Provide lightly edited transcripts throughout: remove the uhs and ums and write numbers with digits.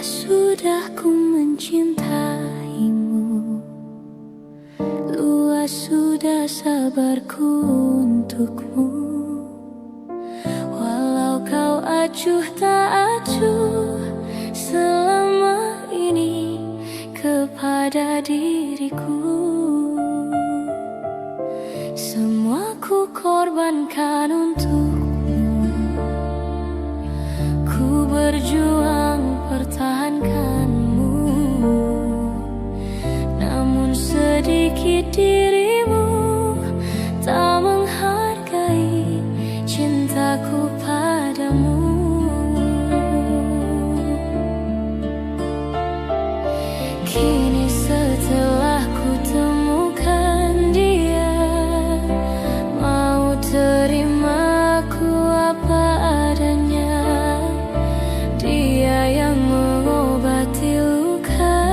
sudah ku mencintaimu, luas sudah sabarku untukmu. Walau kau acuh tak acuh selama ini kepada diriku, semua ku korbankan untukmu. Ku berjuang pertahankanmu, namun sedikit dirimu tak menghargai cintaku padamu. Kini setelah ku temukan dia, mau terima aku apa adanya. Dia yang mengobati luka,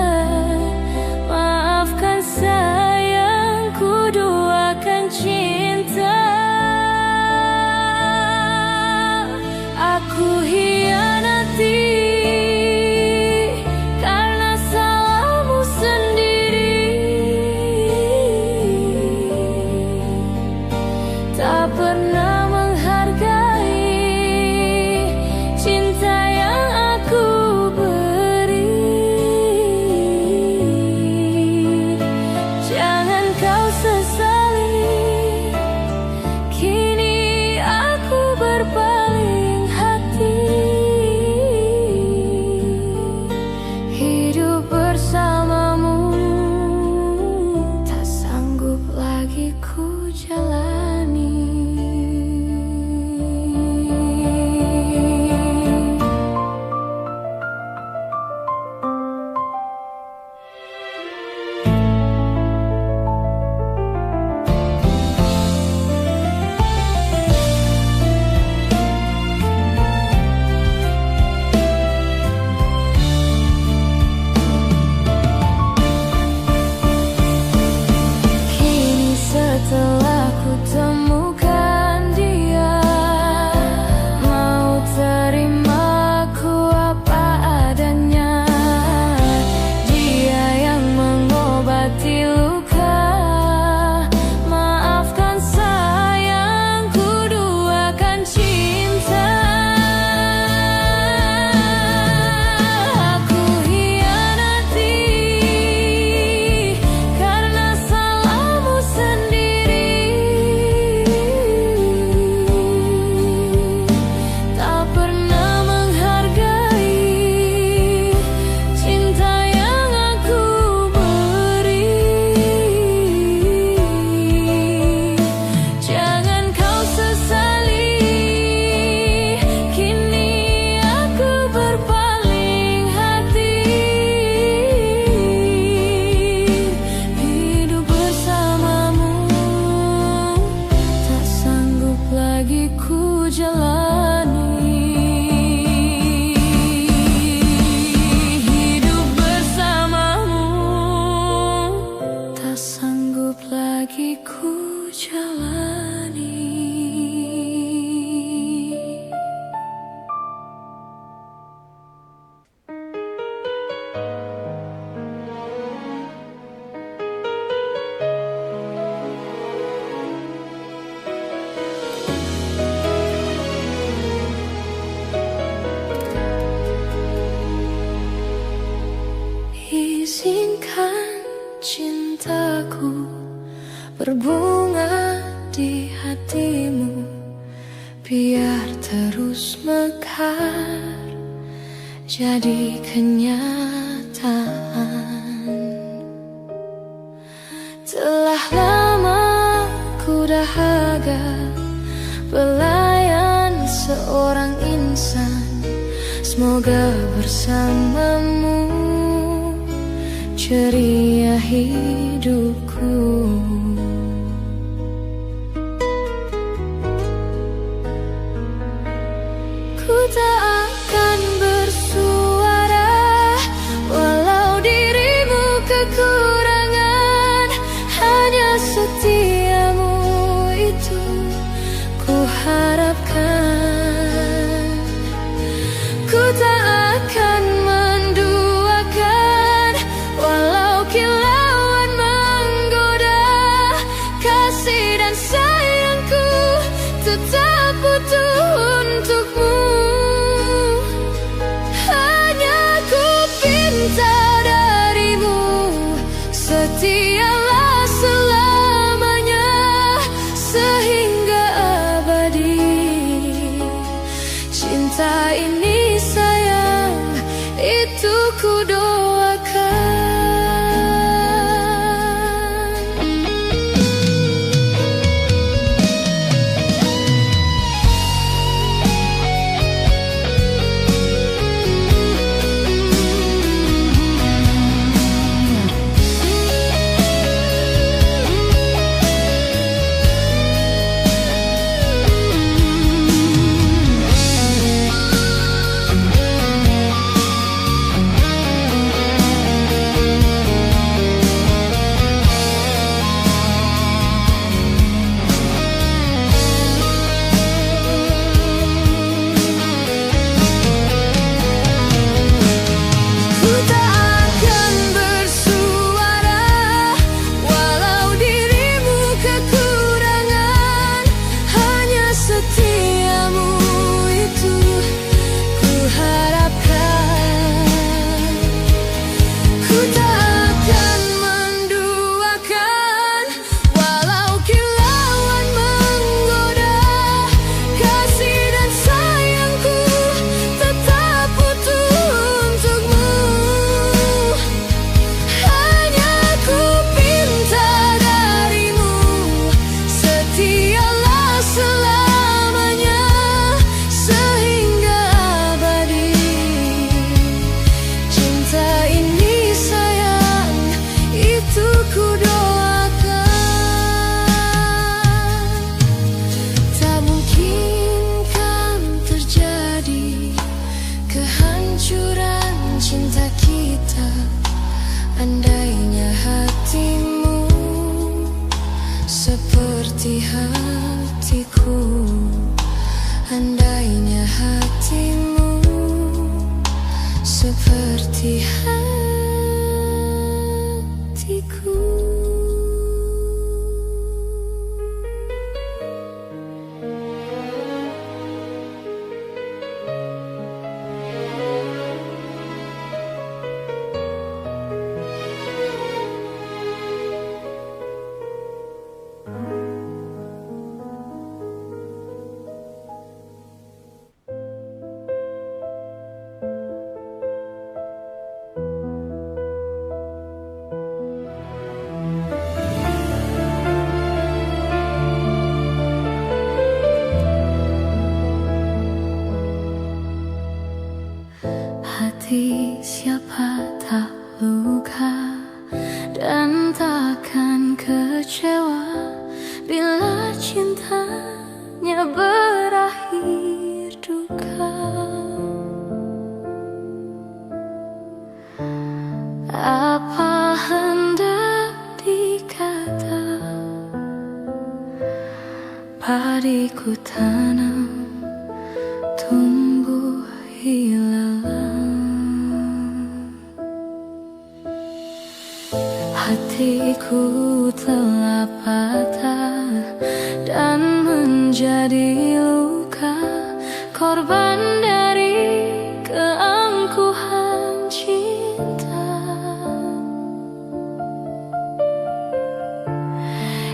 maafkan sayang, ku duakan cinta. Aku hianati karena salahmu sendiri, tak pernah menghargai cinta yang aku beri. Jangan kau sesali, kini aku berpaling hati. Hidup bersamamu tak sanggup lagi ku jalani. Kini setelah ku temukan dia, mau terima aku apa adanya. Dia yang mengobati luka, maafkan sayang, ku duakan cinta. Aku hianati karena salahmu sendiri, tak pernah menghargai cinta yang aku beri. Jangan kau sesali, kini aku berpaling hati. Hidup bersamamu tak sanggup lagi ku jalani. Hidup bersamamu tak sanggup lagi ku jalani. Izinkan cintaku berbunga di hatimu, biar terus mekar jadi kenyataan. Telah lama ku dahaga pelayan seorang insan, semoga bersamamu ceria hidupku. Ku tak akan bersuara walau dirimu kekurangan, hanya setiamu itu ku harapkan. Ku tak akan mendukung ku doakan. Andainya hatimu seperti hatiku, andainya hatimu seperti hatiku. Hati siapa tak luka dan takkan kecewa bila cintanya berakhir duka. Apa hendak dikata, padiku tanam tumbuh hilang. Hatiku telah patah dan menjadi luka, korban dari keangkuhan cinta.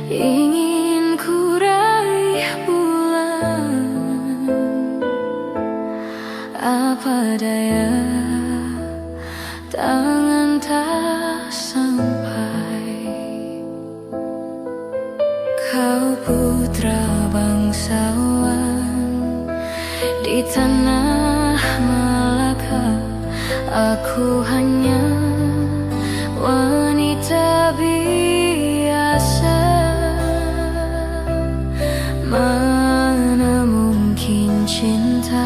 Ingin ku raih bulan, apa daya tangan tak sampai. Kau putra bangsawan di tanah Malaka, aku hanya wanita biasa. Mana mungkin cinta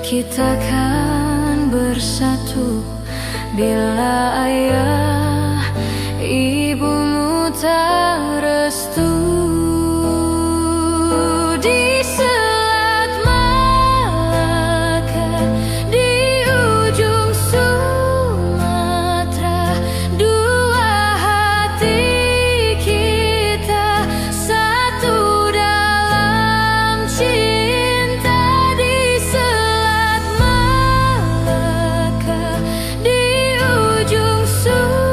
kita kan bersatu bila ayah ibumu tak restu. Di Selat Malaka, di ujung Sumatera, dua hati kita satu dalam cinta. Di Selat Malaka, di ujung Sumatera,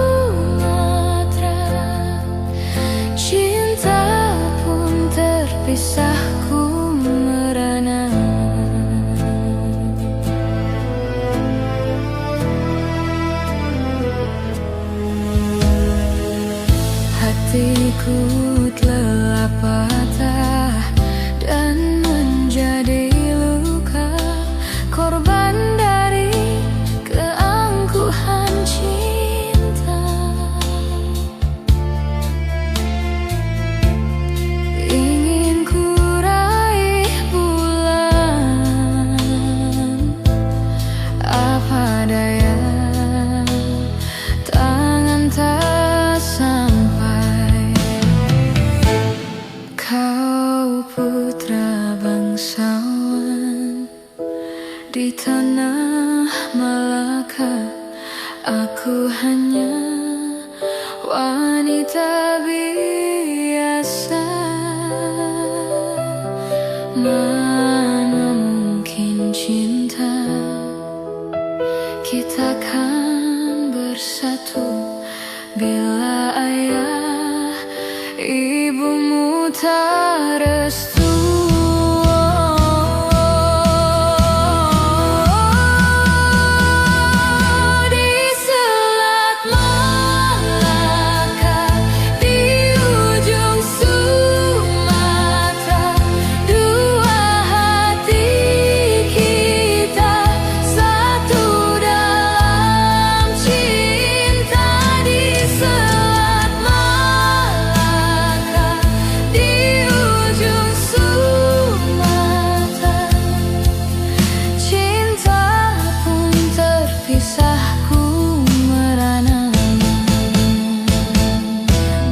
Ku telah patah dan menjadi luka, korban dari keangkuhan cinta. Ingin ku raih bulan, apa daya, tangan tak sampai. Kau putra bangsawan di tanah Malaka, aku hanya wanita biasa. Mana mungkin cinta kita kan bersatu bila ayah ibumu tak restu. Di Selat Malaka, di ujung Sumatera, dua hati kita satu dalam cinta. Di Selat Malaka, di ujung Sumatera, cinta pun terpisah ku merana.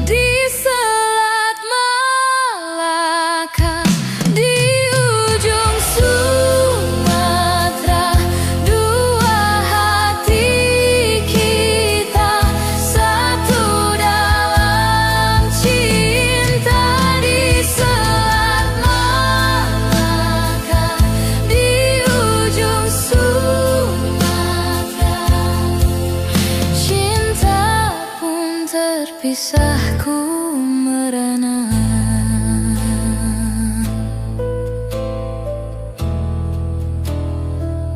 Di Selat Malaka, di ujung Sumatera, dua hati kita satu dalam cinta. Di Selat Malaka, di ujung Sumatera, cinta pun terpisah ku merana.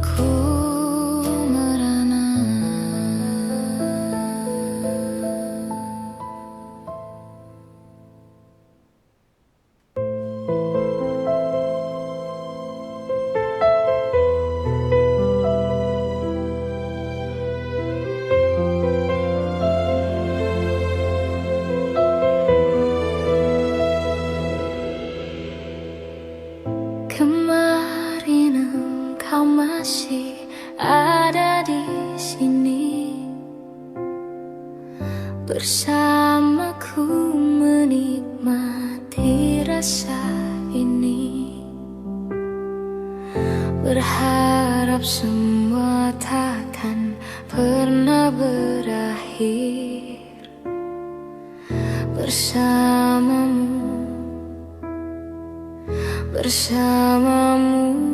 Ku merana. Kemarin engkau masih ada di sini, bersamaku menikmati rasa ini. Berharap semua takkan pernah berakhir bersamamu, bersamamu.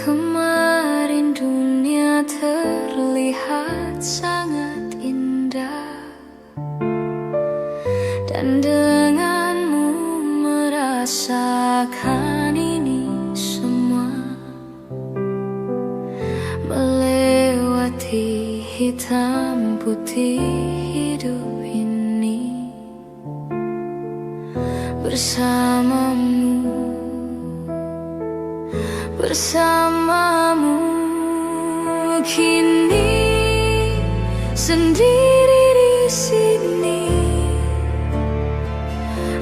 Kemarin dunia terlihat sangat indah, dan denganmu merasakan ini semua. Melewati hitam putih hidup ini bersamamu, bersamamu. Kini sendiri di sini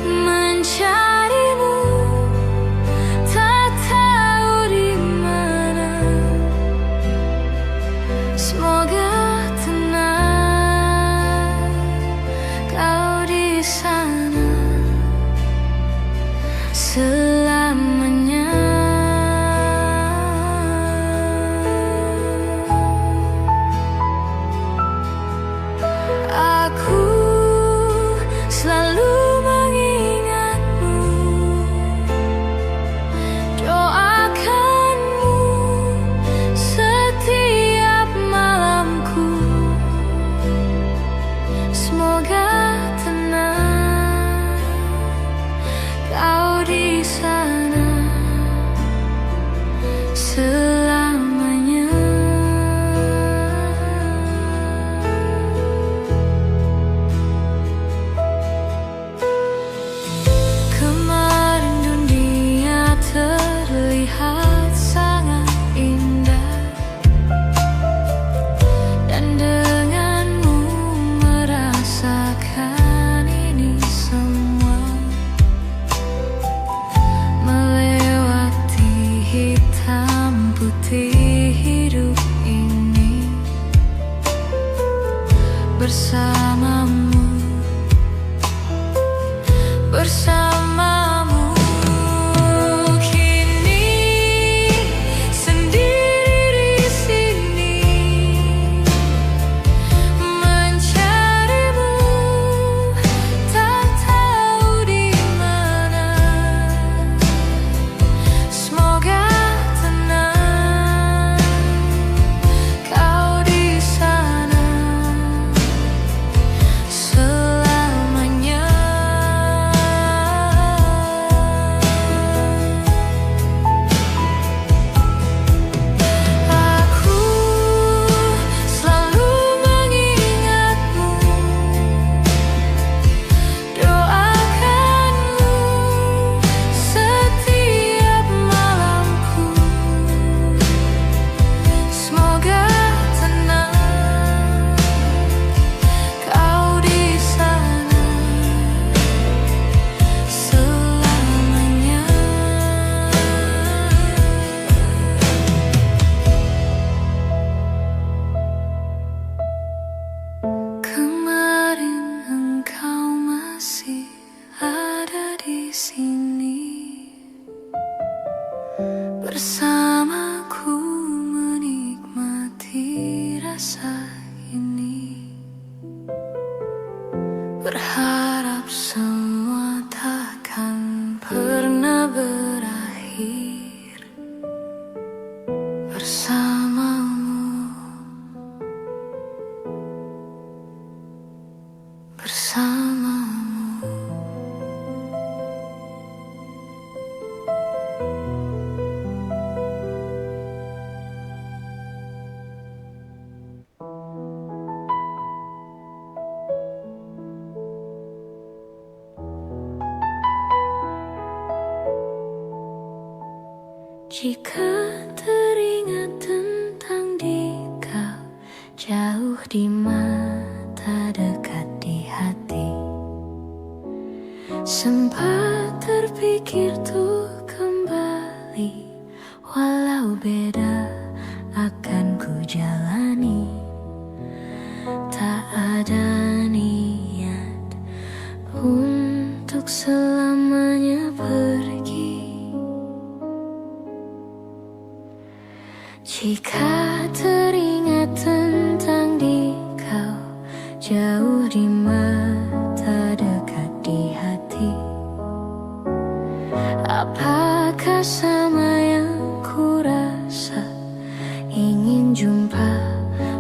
mencarimu, tak tahu di mana. Semoga tenang kau di sana selamanya. Aku selalu mengingatmu, doakanmu setiap malam bersamamu, bersamamu. Kini sendiri di sini mencarimu, tak tahu di mana. Semoga tenang kau di sana selamanya. Aku selalu mengingatmu, doakanmu setiap malamku. Semoga tenang kau di sana selamanya. Kemarin engkau masih ada di sini bersamaku menikmati rasa ini. Berharap semua takkan pernah berakhir bersamamu, bersamamu. Jika teringat tentang dikau, jauh di mata, dekat di hati, sempat terpikir tuh kembali, walau beda akan ku jalani. Tak ada niat untuk selamanya pergi. Jika teringat tentang dikau, jauh di mata, dekat di hati, apakah sama yang ku rasa? Ingin jumpa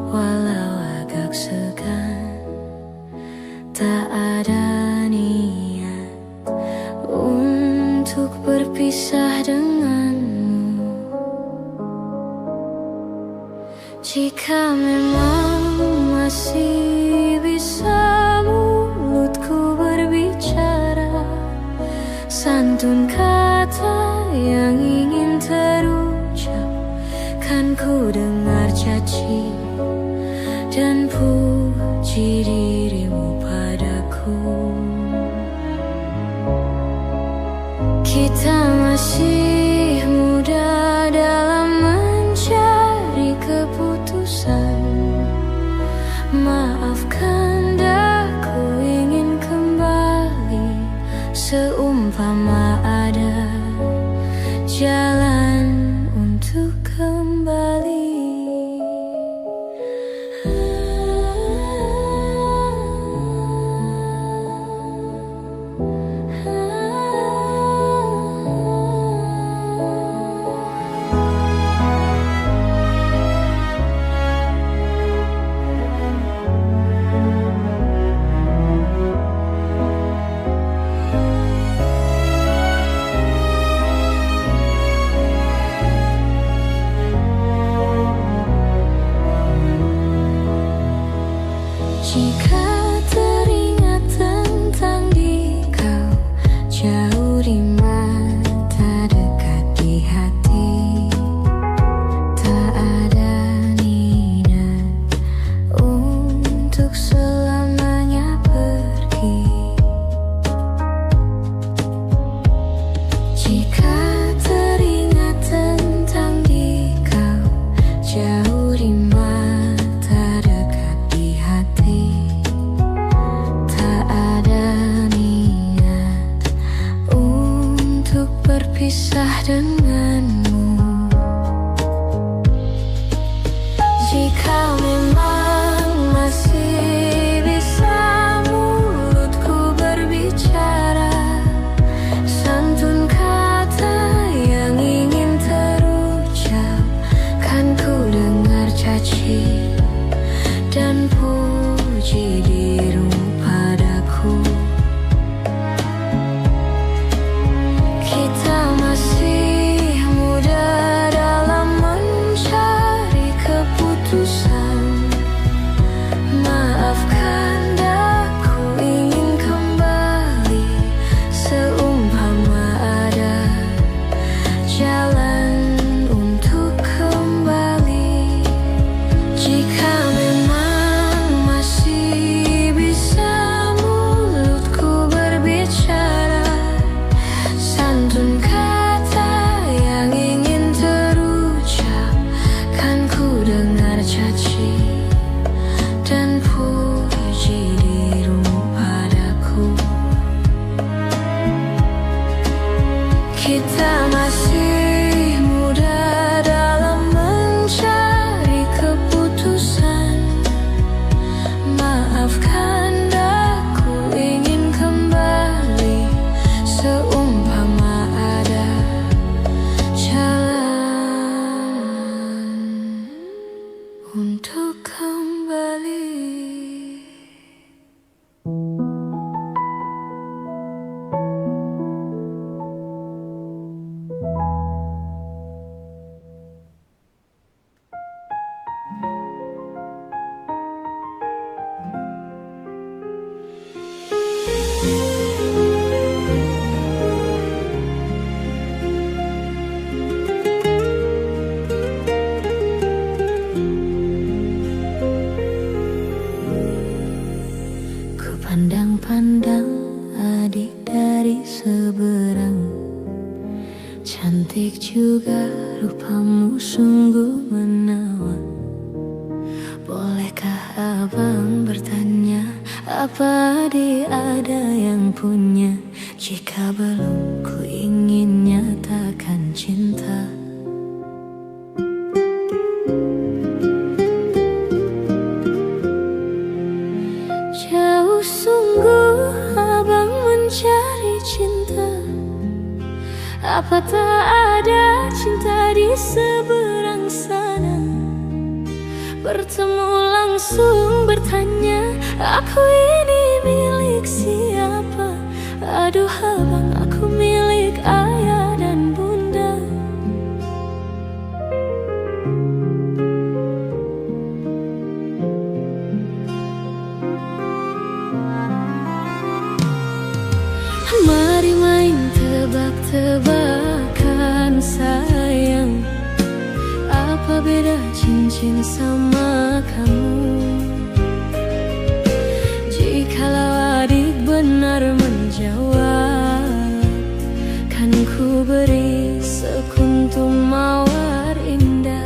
walau agak segan. Tak ada niat untuk berpisah denganmu. Jika memang masih bisa mulutku berbicara, santun kata yang ingin terucap, kan ku dengar caci dan puji dirimu padaku. Kita masih muda dalam mencari keputusan. Maafkan daku ingin kembali, seumpama ada jalan untuk kembali. Jika teringat tentang dikau, jauh di mata, dekat di hati, tak ada niat untuk selamanya pergi. Jika teringat tentang dikau, jauh di mata, dekat di hati, untuk kembali. Pandang-pandang adik dari seberang, cantik juga rupamu sungguh menawan. Bolehkah abang bertanya, apa adik ada yang punya? Jika belum, ku ingin nyatakan cinta. Jauh sungguh abang mencari cinta, apa tak ada cinta di seberang sana? Bertemu langsung bertanya, aku ini milik siapa? Aduh abang, aku milik ayah dan bunda. Mari main tebak-tebakan sayang, apa beda cincin sama kamu? Jikalau adik benar menjawab, kan ku beri sekuntum mawar indah.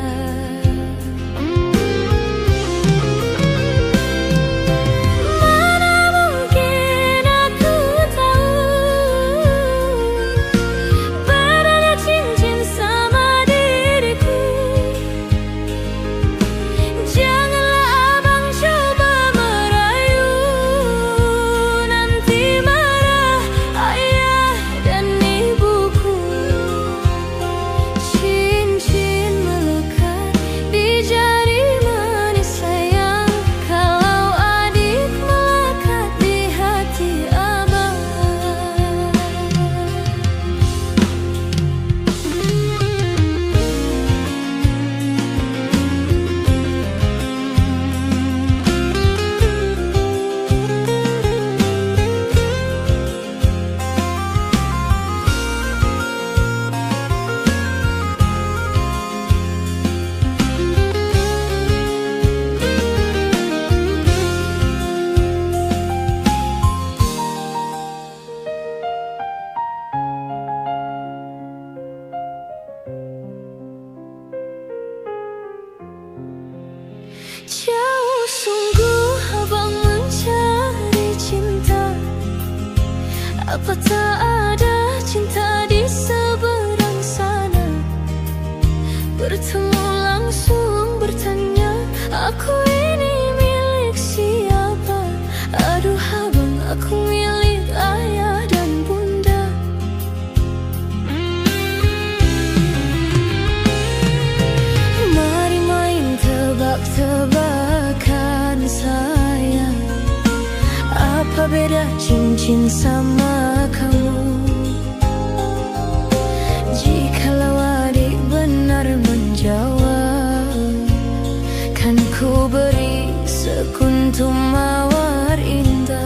Jauh sungguh abang mencari cinta, apa tak ada cinta di seberang sana? Bertemu langsung bertanya, aku ini milik siapa? Aduh abang, aku milik ayah dan bunda. Mari main tebak-tebakan sayang, apa beda cincin sama kamu? Jikalau adik benar menjawab, kan ku beri sekuntum mawar indah.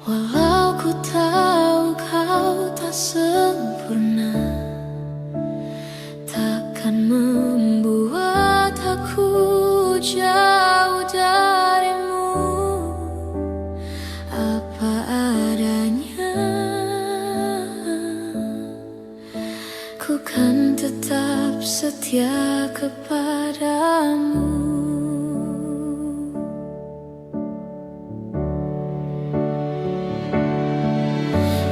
Walau ku tahu kau tak sempurna, takkan membuat aku jauh darimu. Apa adanya, ku kan tetap setia kepadamu.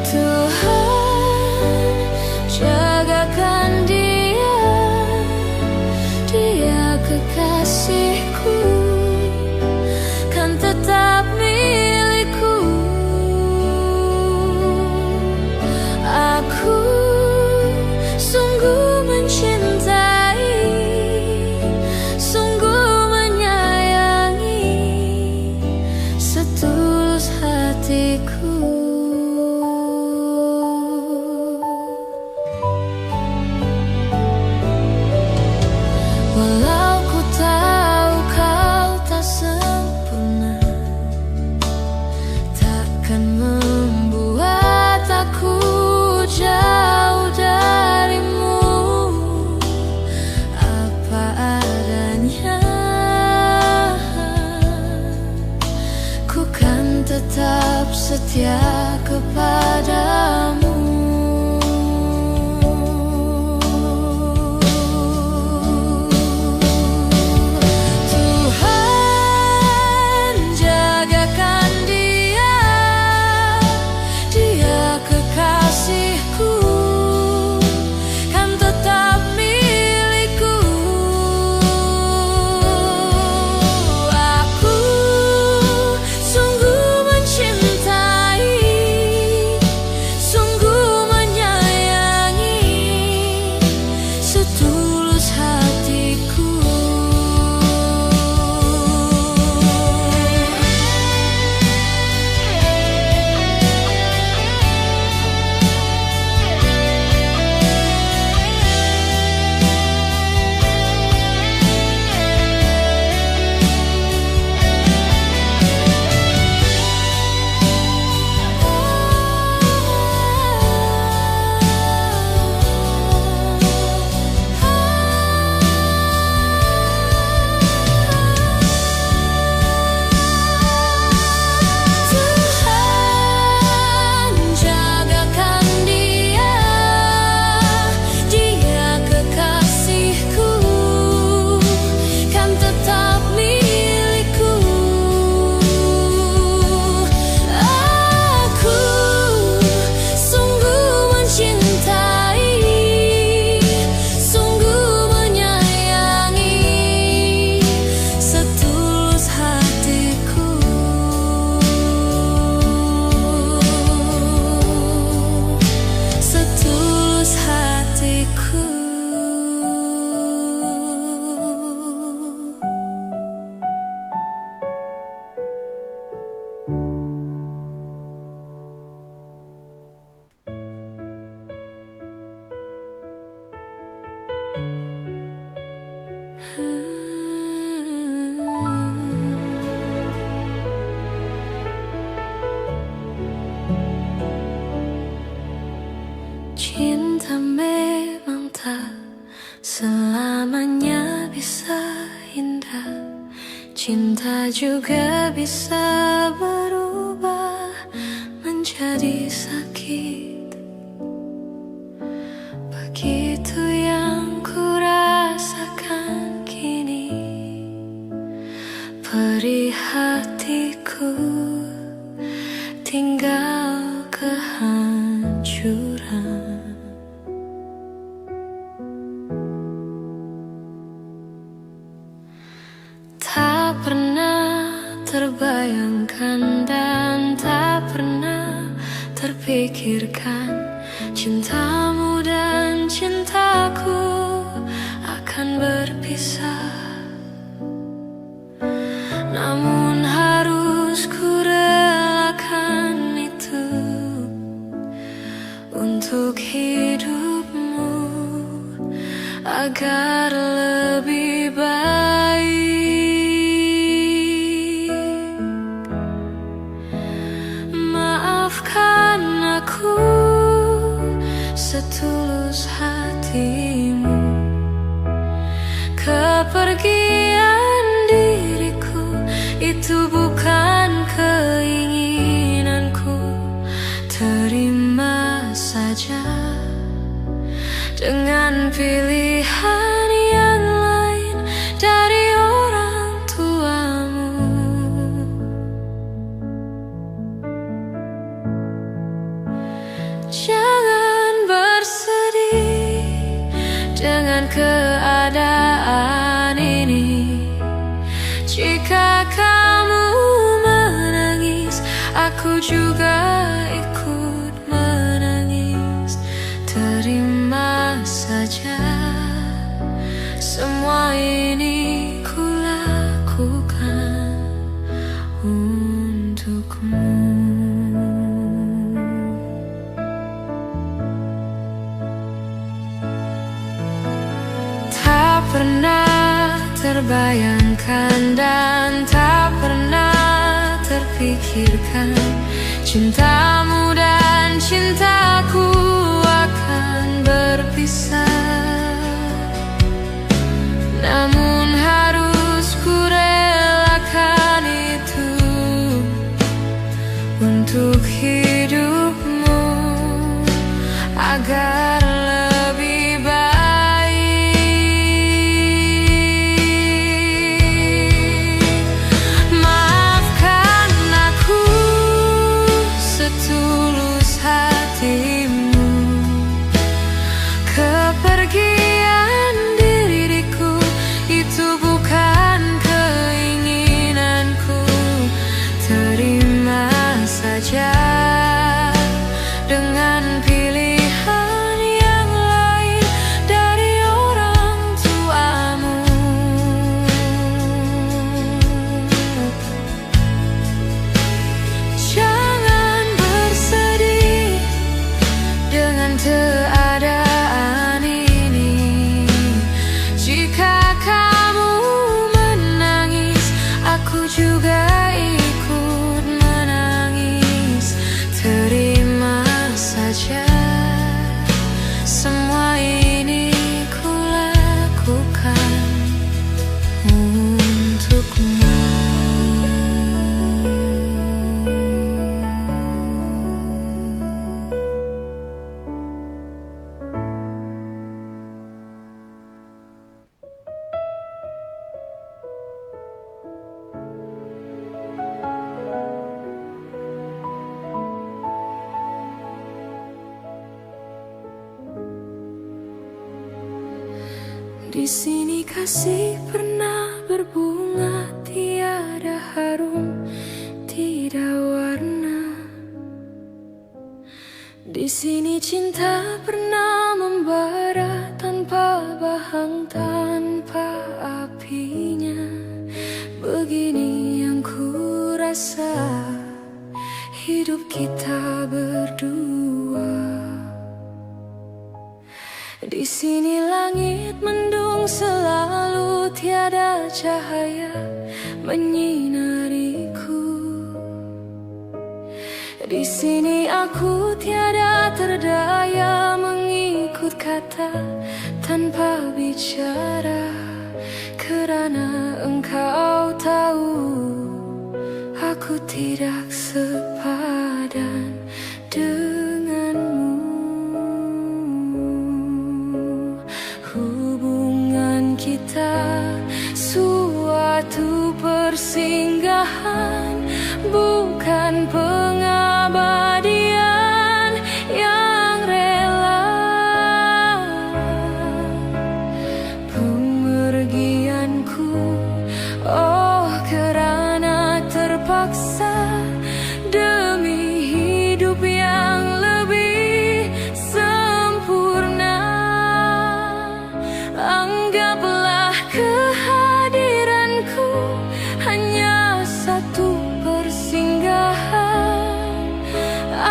Tuhan, jagakan dia, dia kekasihku, kan tetap milikku. Aku sungguh mencintai, sungguh menyayangi, setulus hatiku. Walau ku tahu kau tak sempurna, takkan membuat aku jauh darimu. Apa adanya, ku kan tetap setia kepadamu. Cinta memang tak selamanya bisa indah, cinta juga bisa berubah menjadi sakit. Begitu yang ku rasakan kini, perih hatiku tinggal kehancuran. Tak pernah terbayangkan dan tak pernah terpikirkan cintamu dan cintaku akan berpisah. Namun harus ku relakan itu untuk hidupmu agar lebih baik. Maaf Maafkan aku setulus hatimu. Kepergian diriku itu bukan keinginanku. Terima saja dengan pilihan yang lain dari orang tuamu. Jangan bersedih dengan keadaan ini. Jika kamu menangis, aku juga ikut menangis. Terima saja, semua ini kulakukan untukmu. Tak pernah terbayangkan dan tak pernah terpikirkan cintamu dan cintaku akan berpisah. Namun harus ku relakan itu untuk hidupmu agar lebih baik. Maafkan aku setulus hatimu. Kepergian diriku itu bukan keinginanku. Terima saja dengan pilihan yang lain dari orang tuamu. Jangan bersedih dengan keadaan ini. Jika kamu menangis, aku juga ikut menangis. Terima saja, semua ini kulakukan untukmu. Di sini kasih pernah berbunga, tiada harum, tidak warna. Di sini cinta pernah membara tanpa bahang, tanpa apinya. Begini yang ku rasa hidup kita berdua. Di sini langit mendung selalu, tiada cahaya menyinariku. Di sini aku tiada terdaya mengikut kata tanpa bicara, kerana engkau tahu aku tidak sepadan denganmu. Hubungan kita suatu persinggahan, bukan pengabadian yang rela. Pemergianku, oh kerana terpaksa demi hidup yang lebih sempurna. Anggaplah kehadiranku hanya satu persinggahan.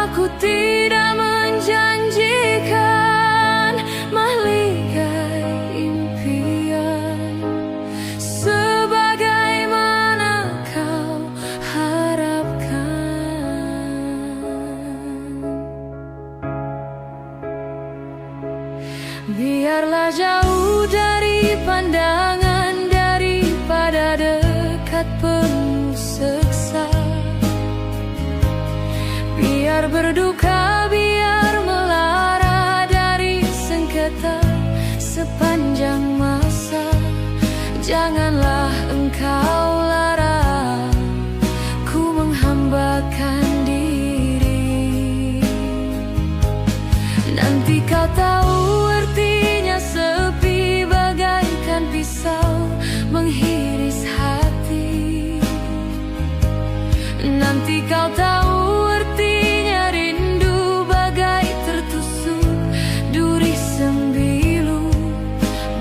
Aku tidak menjanjikan mahligai impian sebagaimana kau harapkan. Biarlah jauh dari pandangan daripada dekat penuh seksa. Biar berduka, biar melara dari sengketa sepanjang masa. Janganlah engkau larang ku menghambakan diri. Nanti kau tahu artinya sepi bagaikan pisau menghiris hati. Nanti kau tahu artinya rindu bagai tertusuk duri sembilu.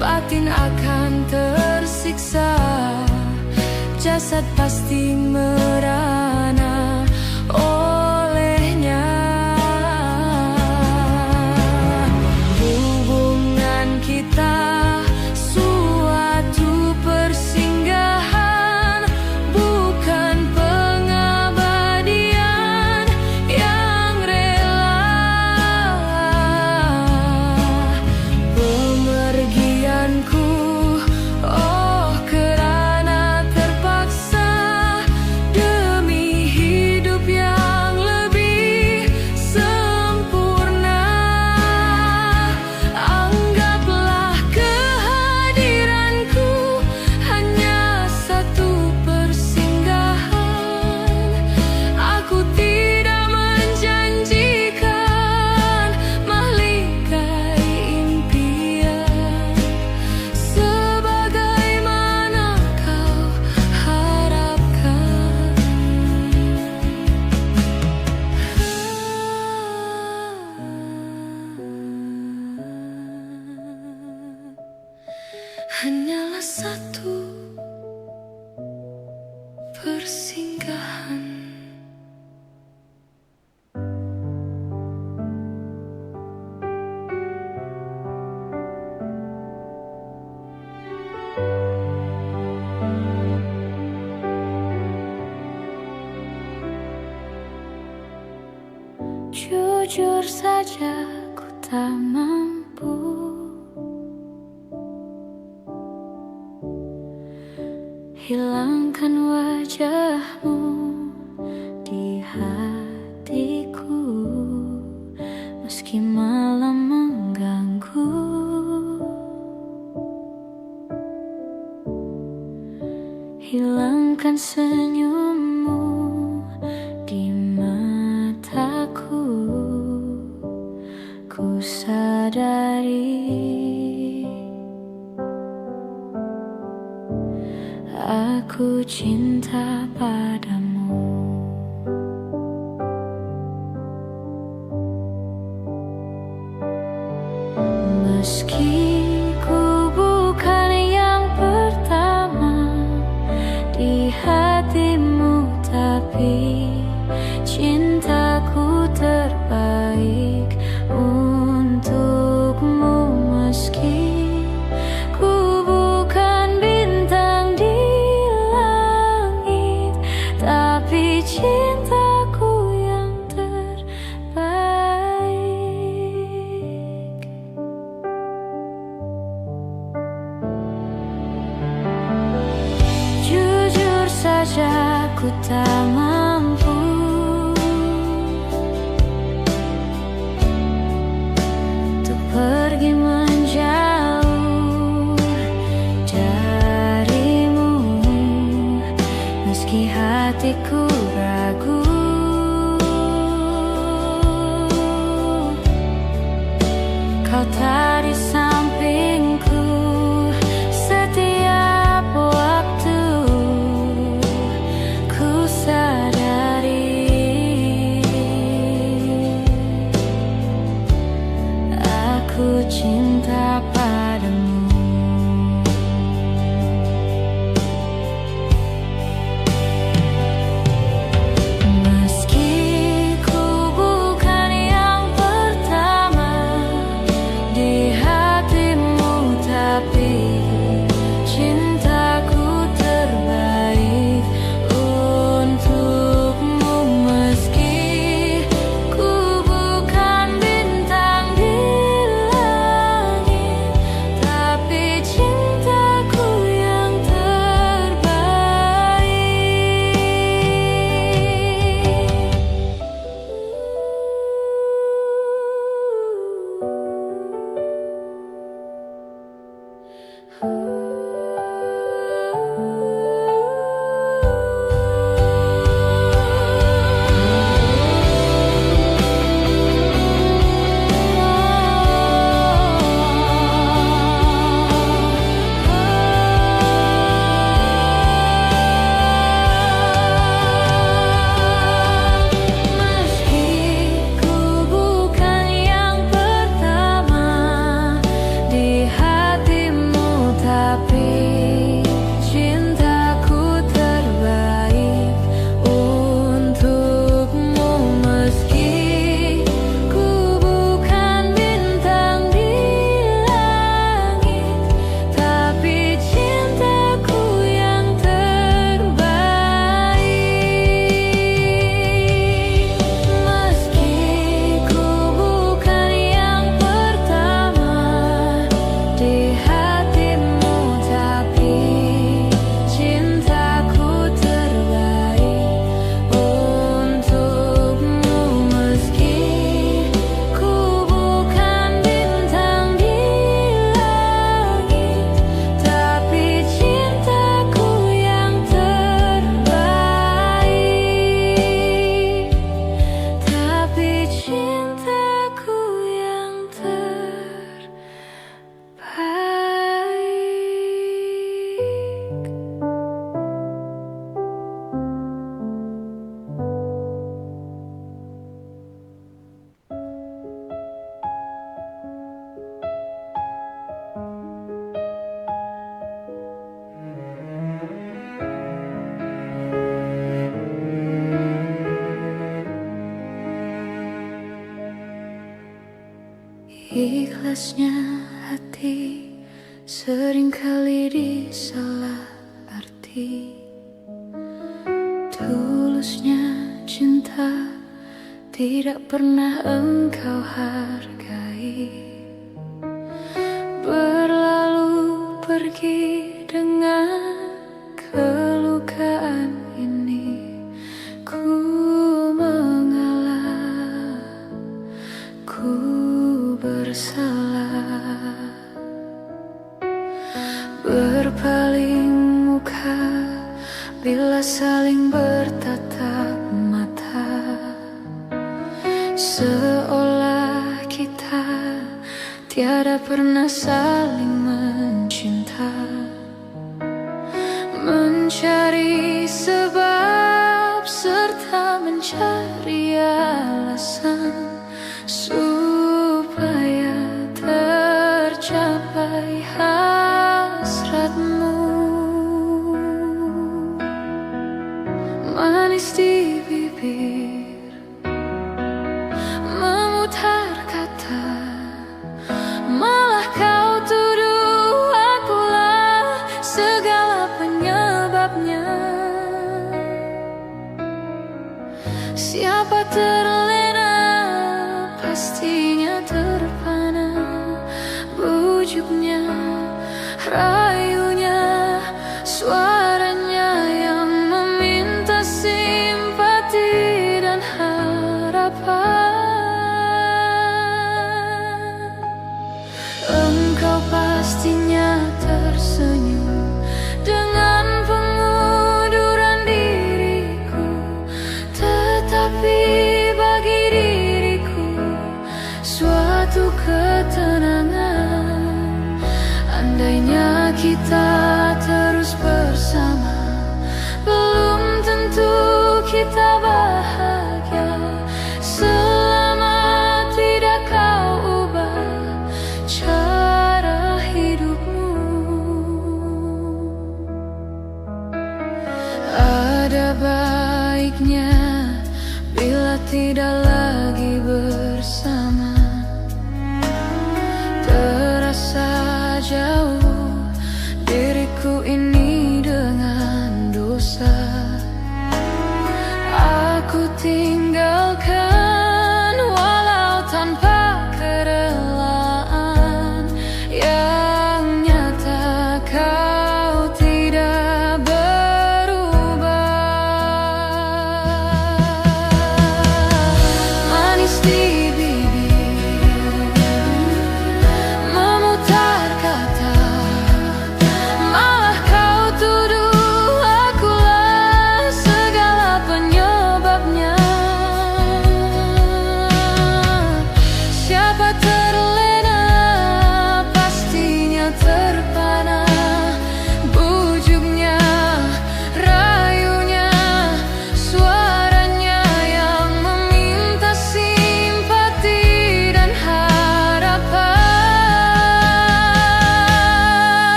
Batin akan tersiksa, jasad pasti merana olehnya. Hubungan kita suatu persinggahan, bukan pengabadian yang rela. Pemergianku, oh kerana terpaksa demi hidup yang lebih sempurna. Anggaplah kehadiranku hanya satu persinggahan. Aku tidak menjanjikan mahligai impian sebagaimana kau harapkan. Hanyalah satu persinggahan. Jujur saja ku tak mampu hilangkan wajahmu di hatiku, meski malam mengganggu. Hilangkan senyummu di mataku. Ku sadari aku cinta padamu. Meski ku bukan yang pertama di hatimu, tapi cintaku terbaik untukmu. Meski ku bukan bintang di langit, tapi cintaku yang terbaik. Ikhlasnya hati seringkali disalah arti. Tulusnya cinta tidak pernah engkau hargai. Berlalu pergi dengan kelukaan ini. Ku mengalah, ku bersalah. Berpaling muka bila saling bertatap mata, seolah kita tiada pernah saling mencinta. Mencari sebab serta mencari alasan supaya tercapai hasratmu. Manis di bibir, memutar kata, malah kau tuduh akulah segala penyebabnya. Siapa terlena pastinya terpana. Bujuknya, rayunya, suaranya yang meminta simpati dan harapan. Engkau pastinya tersenyum dengan pengunduran diriku, tetapi bagi diriku suatu ketenangan. Andainya kita terus bersama, belum tentu kita bahagia. Selama tidak kau ubah cara hidupmu, ada baiknya bila tidak lagi bersama. Terasa jauh di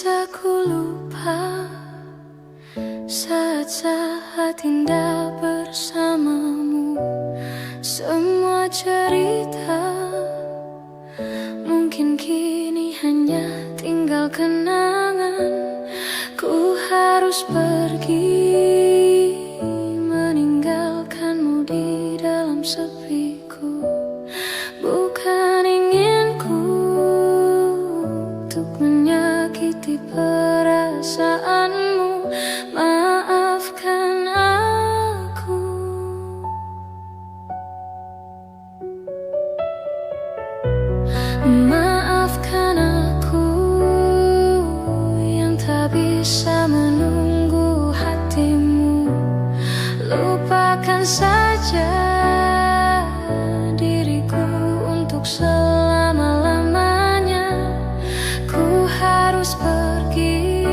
bisa ku lupa saat-saat indah bersamamu. Semua cerita mungkin kini hanya tinggal kenangan. Ku harus pergi meninggalkanmu di dalam sepiku. Bukan inginku untuk menyakiti perasaanmu. Maafkan aku. Maafkan aku yang tak bisa menunggu hatimu. Lupakan saja diriku untuk selama-lamanya. Ku harus pergi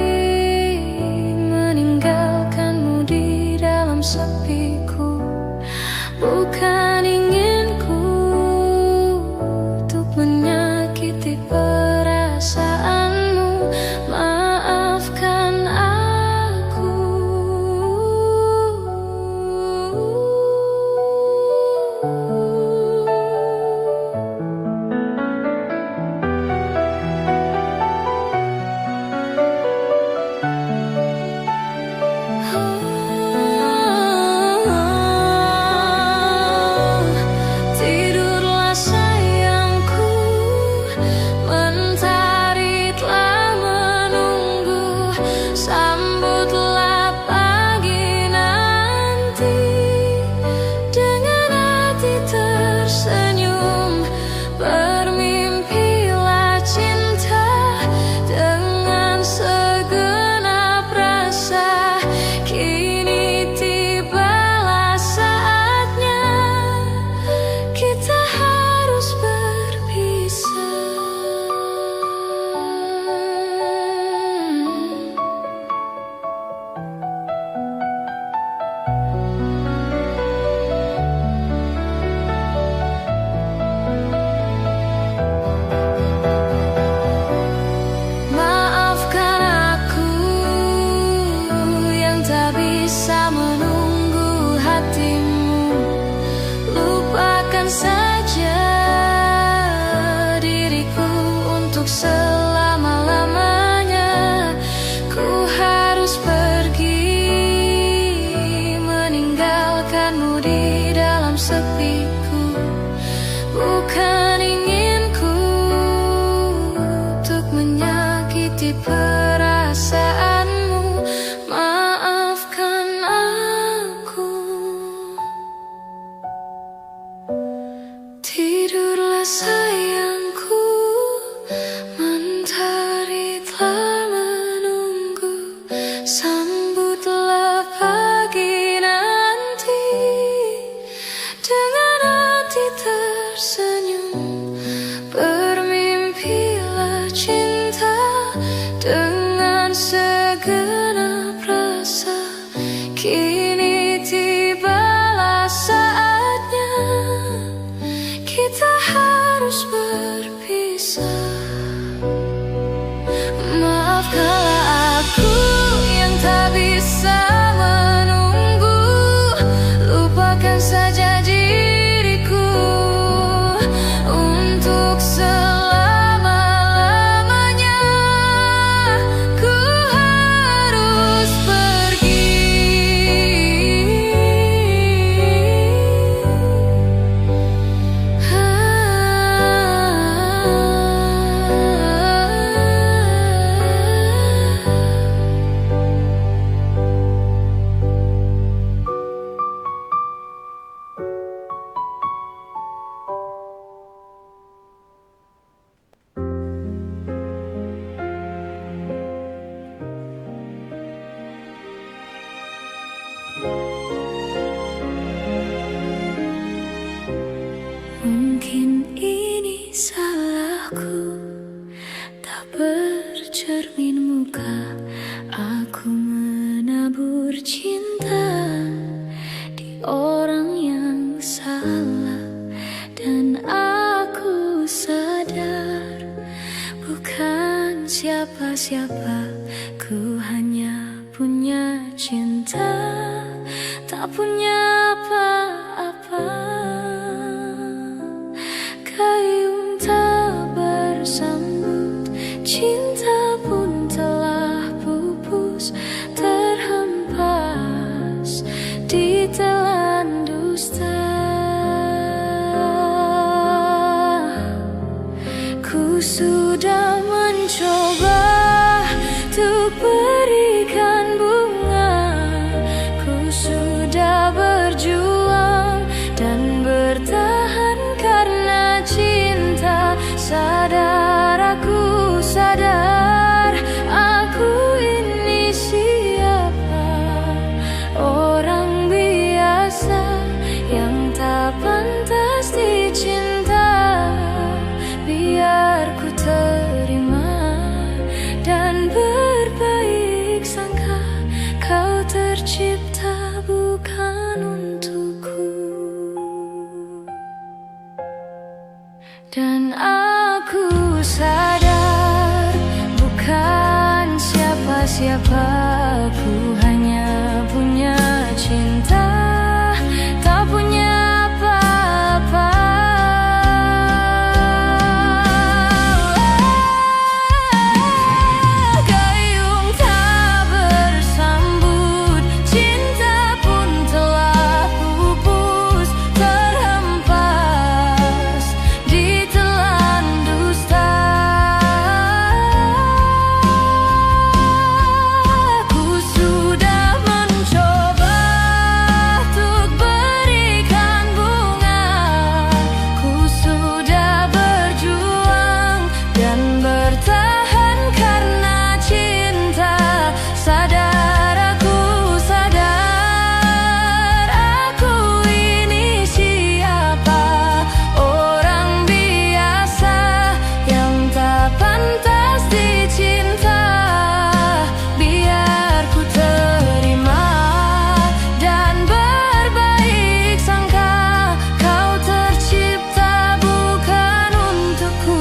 meninggalkanmu di dalam sepiku. Bukan inginku untuk menyakiti perasaanmu. Maafkan aku. Tidurlah sayangku, mentari telah menunggu. Sambutlah pagi nanti dengan hati tersenyum. Bermimpilah cinta dengan segenap rasa. Kini tibalah saatnya kita harus berpisah. Maafkan aku yang tak bisa menunggu hatimu. Lupakan saja diriku untuk selama-lamanya. Ku harus pergi meninggalkanmu di dalam sepiku. Bukan inginku untuk menyakiti perasaanmu. Maafkan aku. Tidurlah sayangku, mentari telah menunggu. Sambutlah pagi nanti dengan hati tersenyum. Bermimpilah cinta dengan segenap rasa. Kini tibalah saatnya kita harus berpisah. Maafkanlah aku yang tak bisa menunggu. Lupakan saja diriku untuk selama-lamanya. Ku harus pergi. Mungkin ini salahku, tak bercermin muka. Aku menabur cinta di orang yang salah. Dan aku sadar bukan siapa siapa-siapa, ku hanya punya cinta, tak punya apa-apa. Gayung tak bersambut, cinta pun telah pupus, terhempas ditelan dusta. Ku sudah mencoba untuk berikan bunga, ku sudah berjuang dan bertahan karena cinta. Sadar, aku sadar, aku ini siapa, orang biasa yang tak pantas dicinta. Biar ku terima dan berbaik sangka, kau tercipta bukan untukku. Dan aku sadar bukan siapa-siapa, ku hanya punya cinta, tak punya apa-apa. Gayung tak bersambut, cinta pun telah pupus, terhempas ditelan dusta. Ku sudah mencoba untuk berikan bunga, ku sudah berjuang dan bertahan karena cinta. Sadar, aku sadar, aku ini siapa, orang biasa yang tak pantas dicinta. Biar ku terima dan berbaik sangka, kau tercipta bukan untukku.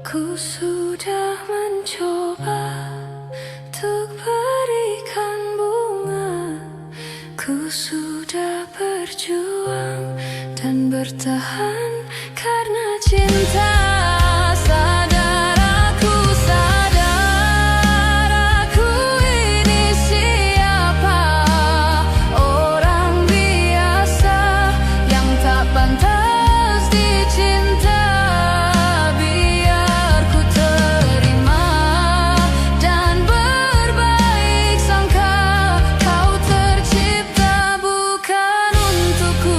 Ku sudah mencoba untuk berikan bunga, ku sudah berjuang dan bertahan karena cinta. Sadar, aku sadar, aku ini siapa, orang biasa yang tak pantas dicinta. Biar ku terima dan berbaik sangka, kau tercipta bukan untukku.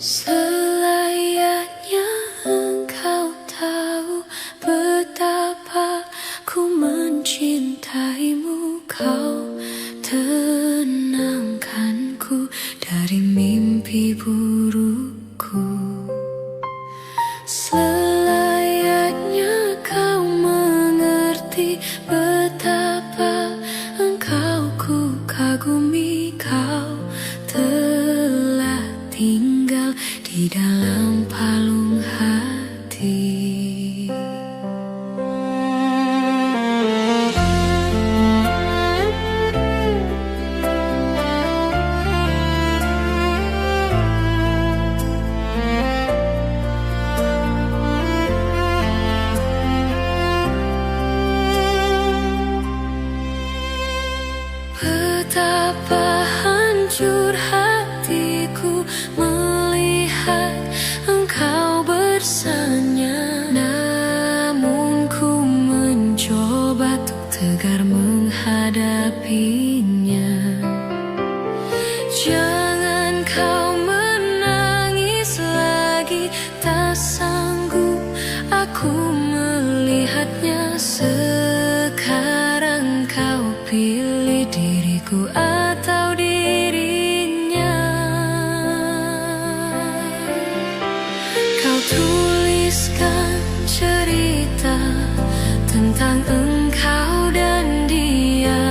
Selayaknya engkau tahu betapa ku mencintaimu, kau tenangkanku dari mimpi burukku. Selayaknya kau mengerti betapa engkau ku kagumi, kau telah tinggal di dalam palung hati. Betapa hancur cerita tentang engkau dan dia,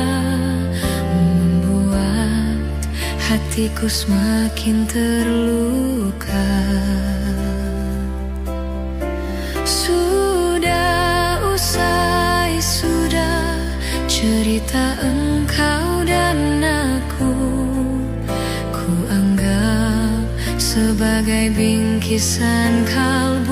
membuat hatiku semakin terluka. Sudah usai, sudah cerita engkau dan aku, ku anggap sebagai bingkisan kalbu.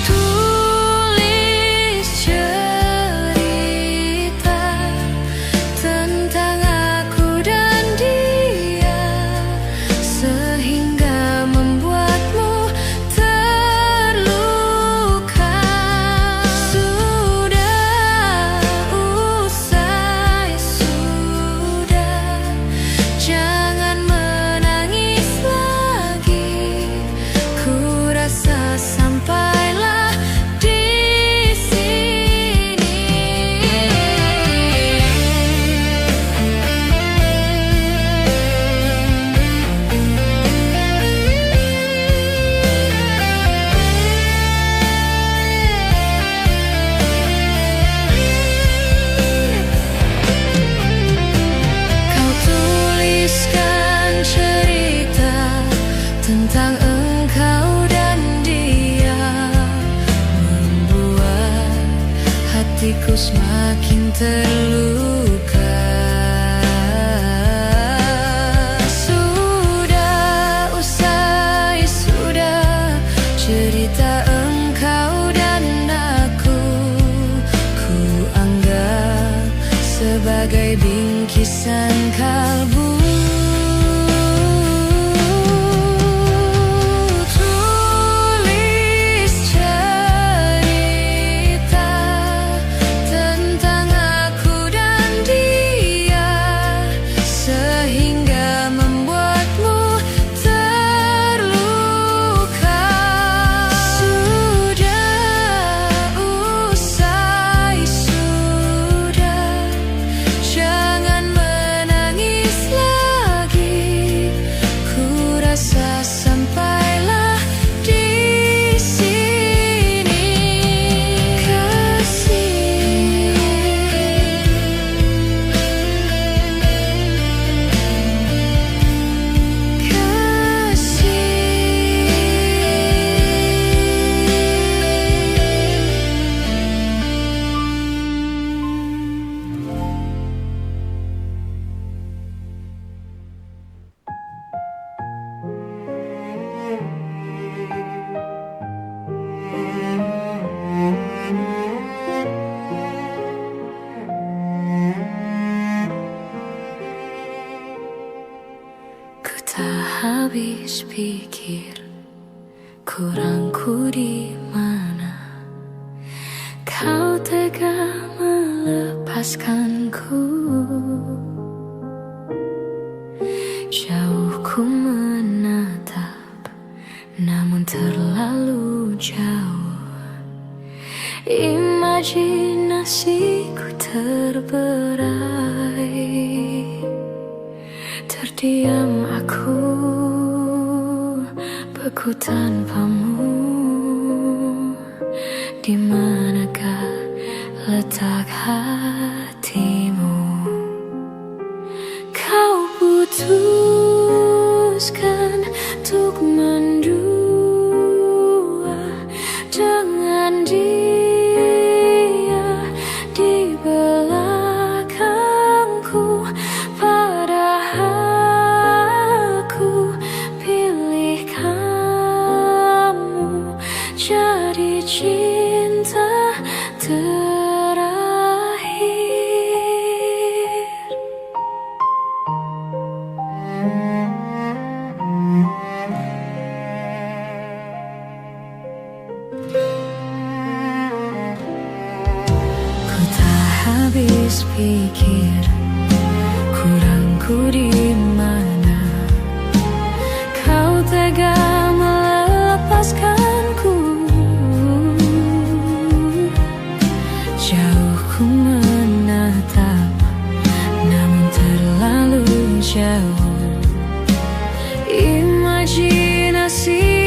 Tulis cerita tentang aku dan dia, sehingga membuatmu terluka. Sudah usai, sudah, jangan menangis lagi. Ku rasa sampailah di sini. Kau tuliskan cerita tentang engkau dan dia, membuat hatiku semakin terluka. Sudah usai, sudah cerita engkau dan aku, ku anggap sebagai bingkisan kalbu. Tulis cerita tentang aku dan dia, sehingga membuatmu terluka. Sudah usai, sudah, jangan menangis lagi. Ku rasa sampailah di sini. Kasih, ku tak habis pikir kurangku di mana. Kau tega melepaskanku, jauh ku menatap, namun terlalu jauh. Imajinasiku terberai, terdiam aku, beku tanpamu. Di manakah letak hatimu? Kau putuskan untuk mendua dengan dia di belakangku, padahal aku pilih kamu jadi cinta terakhir. Ku tak habis pikir kurangku di mana. Kau tega melepaskanku, jauh ku menatap, namun terlalu jauh. Imajinasi kasih